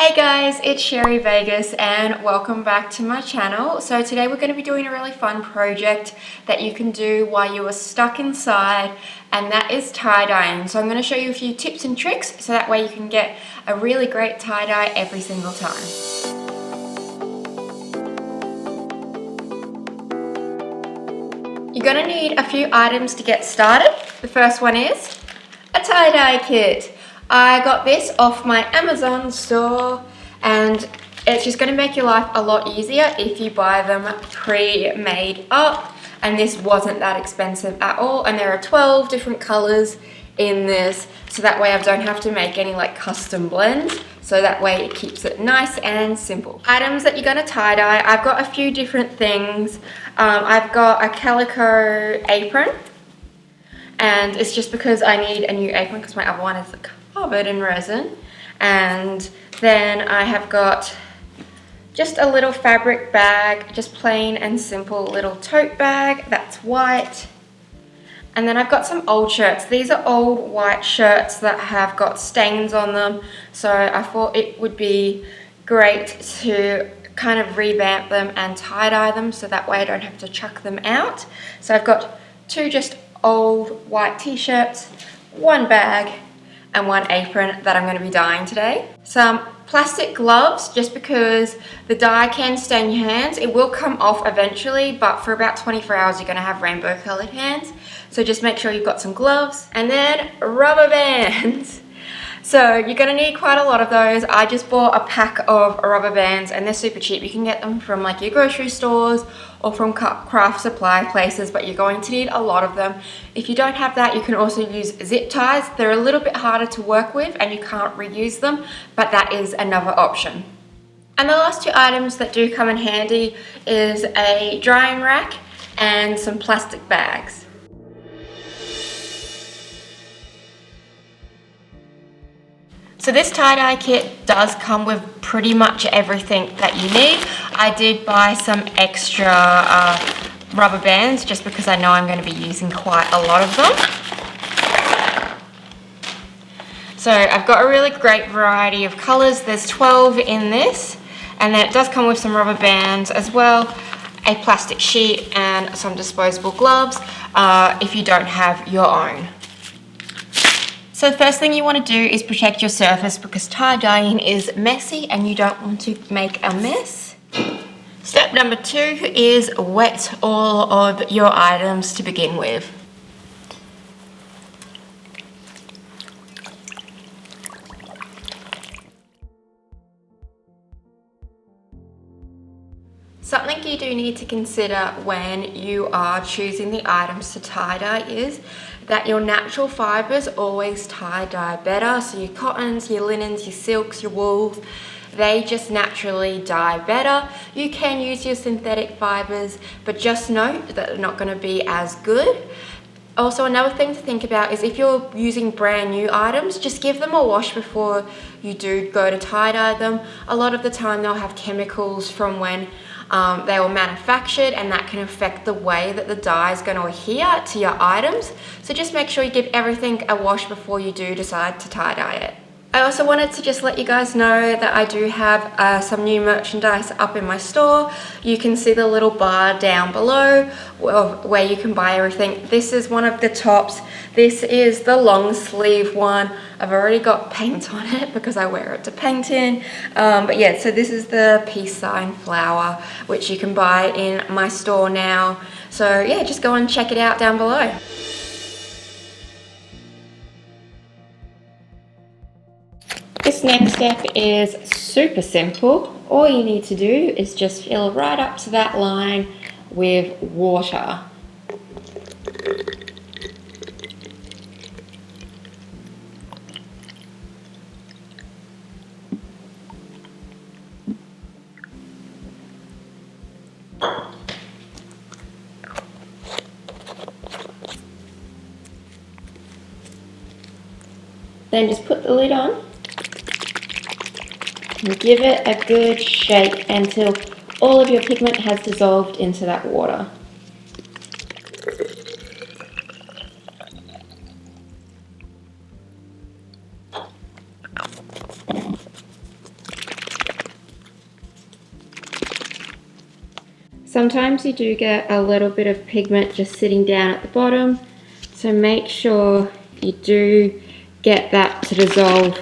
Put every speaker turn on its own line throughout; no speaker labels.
Hey guys, it's Sheri Vegas and welcome back to my channel. So today we're going to be doing a really fun project that you can do while you are stuck inside, and that is tie-dyeing. So I'm going to show you a few tips and tricks so that way you can get a really great tie-dye every single time. You're going to need a few items to get started. The first one is a tie-dye kit. I got this off my Amazon store, and it's just going to make your life a lot easier if you buy them pre-made up, and this wasn't that expensive at all, and there are 12 different colors in this, so that way I don't have to make any like custom blends, so that way it keeps it nice and simple. Items that you're going to tie-dye, I've got a few different things. I've got a calico apron, and it's just because I need a new apron because my other one is covered in resin. And then I have got just a little fabric bag, just plain and simple little tote bag that's white. And then I've got some old shirts. These are old white shirts that have got stains on them, so I thought it would be great to kind of revamp them and tie-dye them so that way I don't have to chuck them out. So I've got two just old white t-shirts, one bag, and one apron that I'm going to be dyeing today. Some plastic gloves, just because the dye can stain your hands. It will come off eventually, but for about 24 hours you're going to have rainbow colored hands. So just make sure you've got some gloves. And then rubber bands. So you're going to need quite a lot of those. I just bought a pack of rubber bands and they're super cheap. You can get them from like your grocery stores or from craft supply places, but you're going to need a lot of them. If you don't have that, you can also use zip ties. They're a little bit harder to work with and you can't reuse them, but that is another option. And the last two items that do come in handy is a drying rack and some plastic bags. So this tie-dye kit does come with pretty much everything that you need. I did buy some extra rubber bands just because I know I'm going to be using quite a lot of them. So I've got a really great variety of colors. There's 12 in this, and then it does come with some rubber bands as well, a plastic sheet, and some disposable gloves if you don't have your own. So the first thing you want to do is protect your surface because tie-dyeing is messy and you don't want to make a mess. Step number 2 is wet all of your items to begin with. Something you do need to consider when you are choosing the items to tie-dye is that your natural fibers always tie-dye better. So your cottons, your linens, your silks, your wools, they just naturally dye better. You can use your synthetic fibers, but just note that they're not going to be as good. Also, another thing to think about is if you're using brand new items, just give them a wash before you do go to tie-dye them. A lot of the time they'll have chemicals from when they were manufactured, and that can affect the way that the dye is going to adhere to your items. So just make sure you give everything a wash before you do decide to tie-dye it. I also wanted to just let you guys know that I do have some new merchandise up in my store. You can see the little bar down below where you can buy everything. This is one of the tops. This is the long sleeve one. I've already got paint on it because I wear it to paint in. But yeah, so this is the peace sign flower, which you can buy in my store now. So yeah, just go and check it out down below. This next step is super simple. All you need to do is just fill right up to that line with water. Then just put the lid on. And give it a good shake until all of your pigment has dissolved into that water. Sometimes you do get a little bit of pigment just sitting down at the bottom, so make sure you do get that to dissolve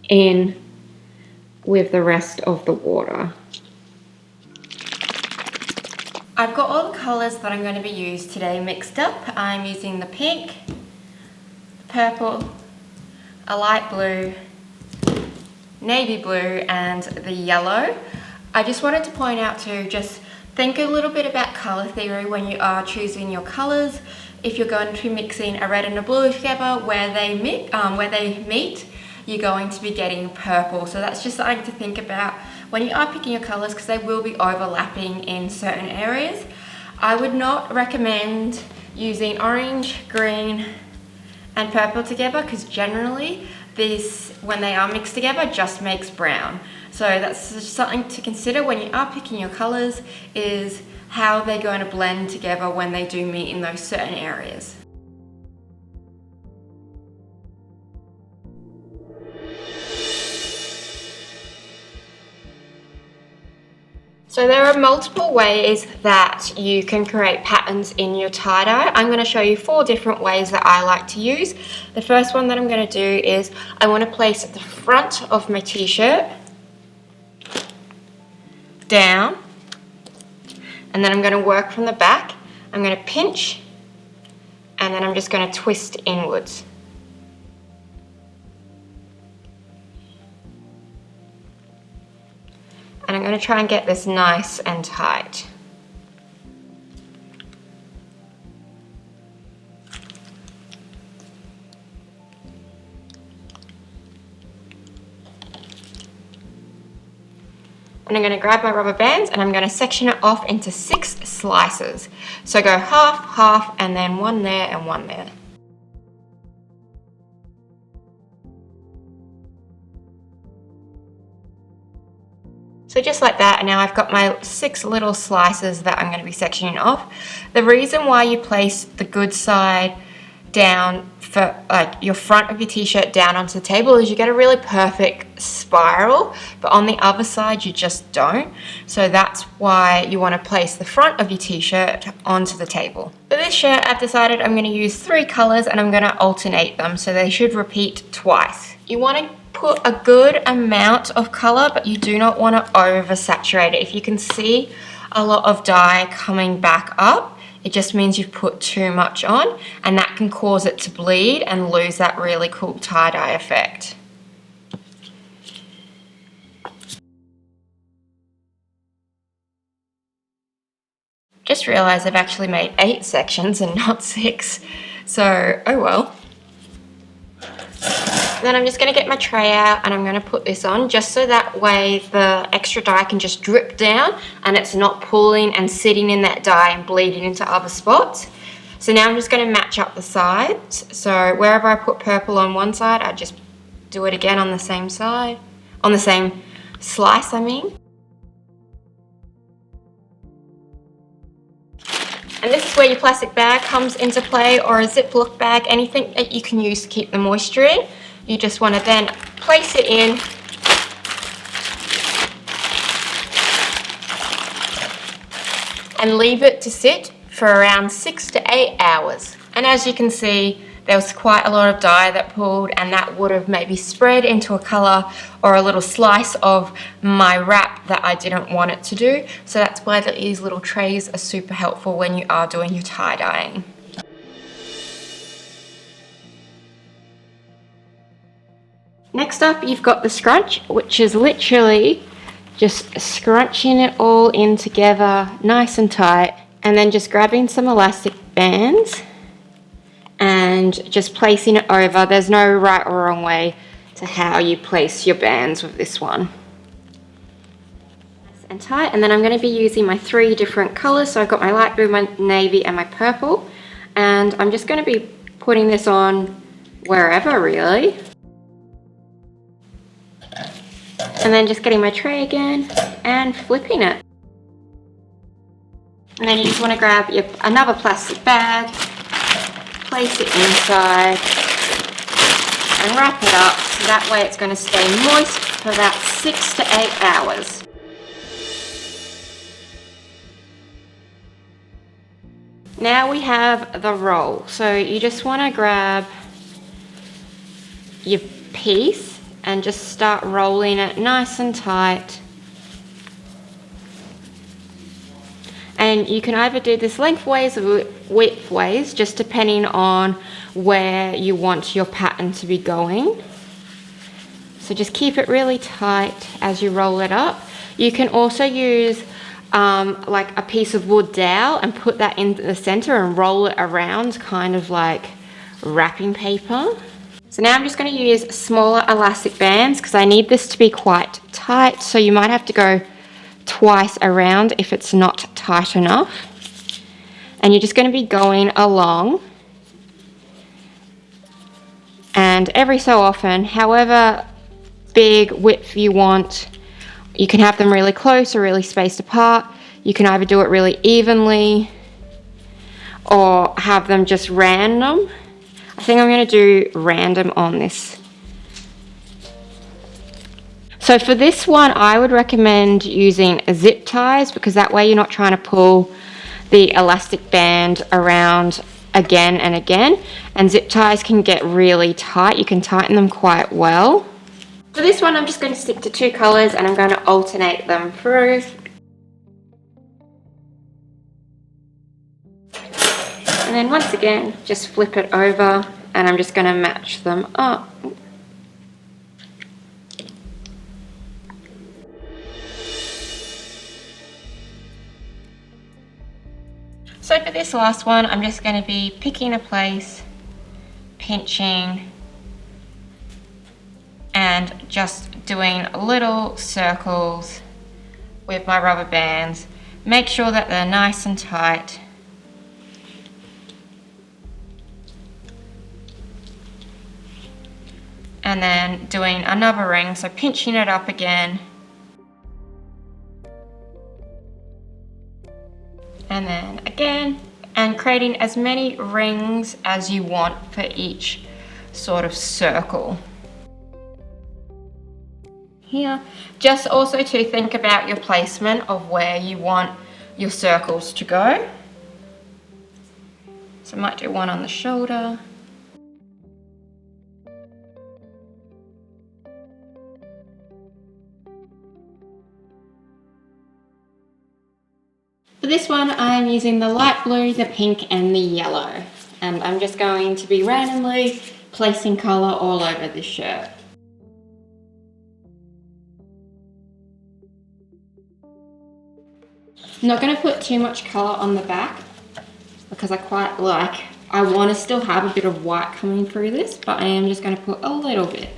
in with the rest of the water. I've got all the colours that I'm going to be using today mixed up. I'm using the pink, purple, a light blue, navy blue and the yellow. I just wanted to point out to just think a little bit about colour theory when you are choosing your colours. If you're going to be mixing a red and a blue together, where they meet, you're going to be getting purple. So that's just something to think about when you are picking your colours, because they will be overlapping in certain areas. I would not recommend using orange, green and purple together, because generally this, when they are mixed together, just makes brown. So that's just something to consider when you are picking your colours, is how they're going to blend together when they do meet in those certain areas. So there are multiple ways that you can create patterns in your tie-dye. I'm going to show you 4 different ways that I like to use. The first one that I'm going to do is I want to place the front of my t-shirt down, and then I'm going to work from the back. I'm going to pinch, and then I'm just going to twist inwards. And I'm going to try and get this nice and tight. And I'm going to grab my rubber bands and I'm going to section it off into 6 slices. So go half, half, and then one there and one there. So just like that, and now I've got my 6 little slices that I'm going to be sectioning off. The reason why you place the good side down, for like your front of your t-shirt down onto the table, is you get a really perfect spiral, but on the other side you just don't. So that's why you want to place the front of your t-shirt onto the table. For this shirt, I've decided I'm going to use 3 colours and I'm going to alternate them, so they should repeat twice. You want to put a good amount of colour, but you do not want to oversaturate it. If you can see a lot of dye coming back up, it just means you've put too much on, and that can cause it to bleed and lose that really cool tie-dye effect. Just realised I've actually made 8 sections and not 6, so oh well. Then I'm just going to get my tray out and I'm going to put this on, just so that way the extra dye can just drip down and it's not pulling and sitting in that dye and bleeding into other spots. So now I'm just going to match up the sides. So wherever I put purple on one side, I just do it again on the same side, on the same slice, I mean. And this is where your plastic bag comes into play, or a Ziploc bag, anything that you can use to keep the moisture in. You just want to then place it in and leave it to sit for around 6 to 8 hours. And as you can see, there was quite a lot of dye that pulled, and that would have maybe spread into a colour or a little slice of my wrap that I didn't want it to do. So that's why these little trays are super helpful when you are doing your tie-dyeing. Next up, you've got the scrunch, which is literally just scrunching it all in together nice and tight, and then just grabbing some elastic bands and just placing it over. There's no right or wrong way to how you place your bands with this one. Nice and tight. And then I'm going to be using my 3 different colours. So I've got my light blue, my navy and my purple, and I'm just going to be putting this on wherever really. And then just getting my tray again and flipping it. And then you just want to grab another plastic bag, place it inside and wrap it up, so that way it's going to stay moist for about 6 to 8 hours. Now we have the roll. So you just want to grab your piece and just start rolling it nice and tight. And you can either do this lengthways or widthways, just depending on where you want your pattern to be going. So just keep it really tight as you roll it up. You can also use like a piece of wood dowel and put that in the center and roll it around, kind of like wrapping paper. So now I'm just going to use smaller elastic bands because I need this to be quite tight, so you might have to go twice around if it's not tight enough. And you're just going to be going along, and every so often, however big width you want, you can have them really close or really spaced apart. You can either do it really evenly or have them just random. I think I'm going to do random on this. So for this one, I would recommend using zip ties, because that way you're not trying to pull the elastic band around again and again. And zip ties can get really tight. You can tighten them quite well. For this one, I'm just going to stick to 2 colors and I'm going to alternate them through. And then once again, just flip it over and I'm just going to match them up. So for this last one, I'm just going to be picking a place, pinching, and just doing little circles with my rubber bands. Make sure that they're nice and tight. And then doing another ring, so pinching it up again. And then again, and creating as many rings as you want for each sort of circle. Here, just also to think about your placement of where you want your circles to go. So I might do one on the shoulder. For this one, I'm using the light blue, the pink, and the yellow. And I'm just going to be randomly placing colour all over this shirt. I'm not going to put too much colour on the back because I want to still have a bit of white coming through this, but I am just going to put a little bit.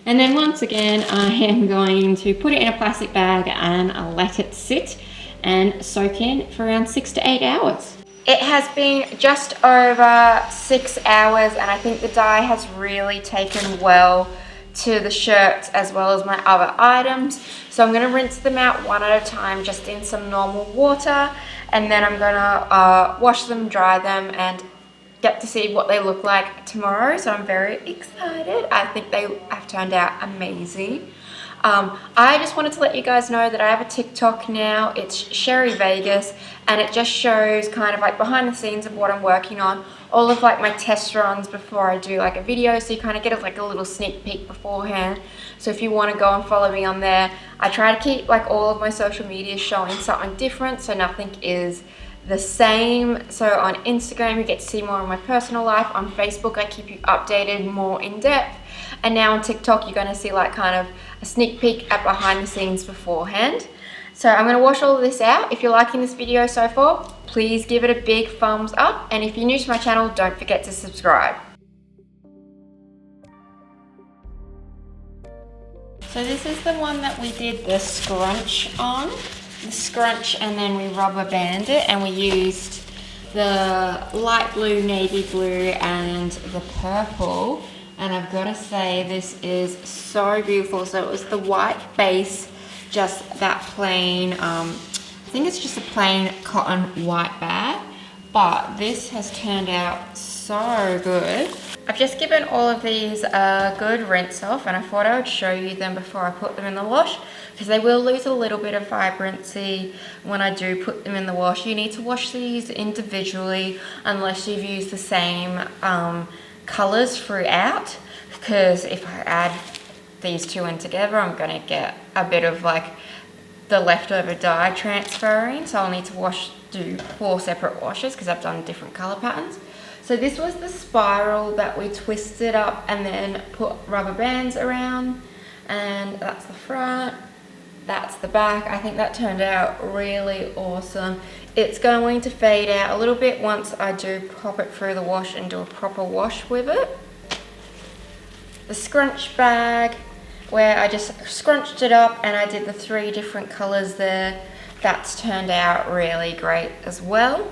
And then once again, I am going to put it in a plastic bag and let it sit and soak in for around 6 to 8 hours. It has been just over 6 hours and I think the dye has really taken well to the shirts as well as my other items. So I'm going to rinse them out one at a time just in some normal water, and then I'm going to wash them, dry them, and get to see what they look like tomorrow. So I'm very excited. I think they have turned out amazing. I just wanted to let you guys know that I have a TikTok now. It's Sheri Vegas, and it just shows kind of like behind the scenes of what I'm working on, all of like my test runs before I do like a video, so you kind of get like a little sneak peek beforehand. So if you want to go and follow me on there, I try to keep like all of my social media showing something different, so nothing is the same. So on Instagram you get to see more of my personal life. On Facebook I keep you updated more in depth, and now on TikTok you're going to see like kind of a sneak peek at behind the scenes beforehand. So I'm going to wash all of this out. If you're liking this video so far, please give it a big thumbs up, and if you're new to my channel, don't forget to subscribe. So this is the one that we did the scrunch on. The scrunch, and then we rubber band it, and we used the light blue, navy blue, and the purple. And I've got to say, this is so beautiful. So it was the white base, just that plain, I think it's just a plain cotton white bag, but this has turned out so good. I've just given all of these a good rinse off, and I thought I would show you them before I put them in the wash. because they will lose a little bit of vibrancy when I do put them in the wash. You need to wash these individually unless you've used the same colours throughout, because if I add these two in together, I'm going to get a bit of like the leftover dye transferring, so I'll need to do 4 separate washes because I've done different colour patterns. So this was the spiral that we twisted up and then put rubber bands around, and that's the front, that's the back. I think that turned out really awesome. It's going to fade out a little bit once I do pop it through the wash and do a proper wash with it. The scrunch bag, where I just scrunched it up and I did the 3 different colours there. That's turned out really great as well.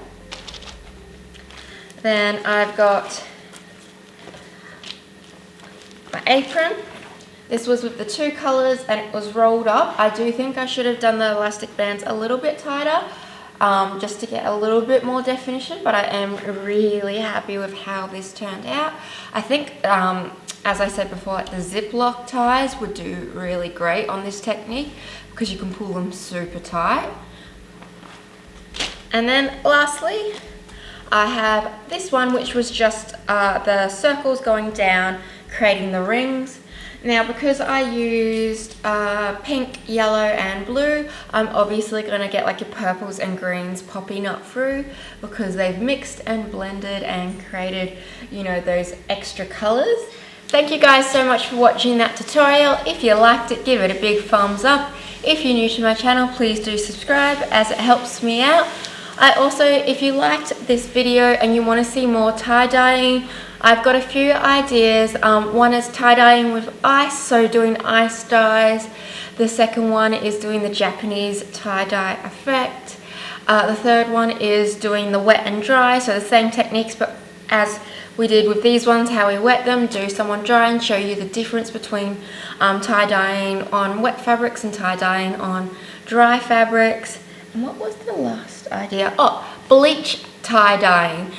Then I've got my apron. This was with the 2 colours and it was rolled up. I do think I should have done the elastic bands a little bit tighter, just to get a little bit more definition, but I am really happy with how this turned out. I think, as I said before, like the ziplock ties would do really great on this technique because you can pull them super tight. And then lastly, I have this one, which was just the circles going down, creating the rings. Now, because I used pink, yellow and blue, I'm obviously going to get like your purples and greens popping up through because they've mixed and blended and created, you know, those extra colours. Thank you guys so much for watching that tutorial. If you liked it, give it a big thumbs up. If you're new to my channel, please do subscribe as it helps me out. I also, if you liked this video and you want to see more tie-dyeing, I've got a few ideas. One is tie-dyeing with ice, so doing ice dyes. The second one is doing the Japanese tie-dye effect. The third one is doing the wet and dry, so the same techniques, but as we did with these ones, how we wet them, do some on dry and show you the difference between tie-dyeing on wet fabrics and tie-dyeing on dry fabrics. And what was the last idea? Oh, bleach tie-dyeing,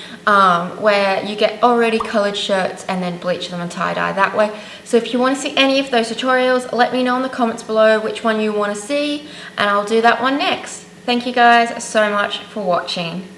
where you get already coloured shirts and then bleach them and tie-dye that way. So if you want to see any of those tutorials, let me know in the comments below which one you want to see and I'll do that one next. Thank you guys so much for watching.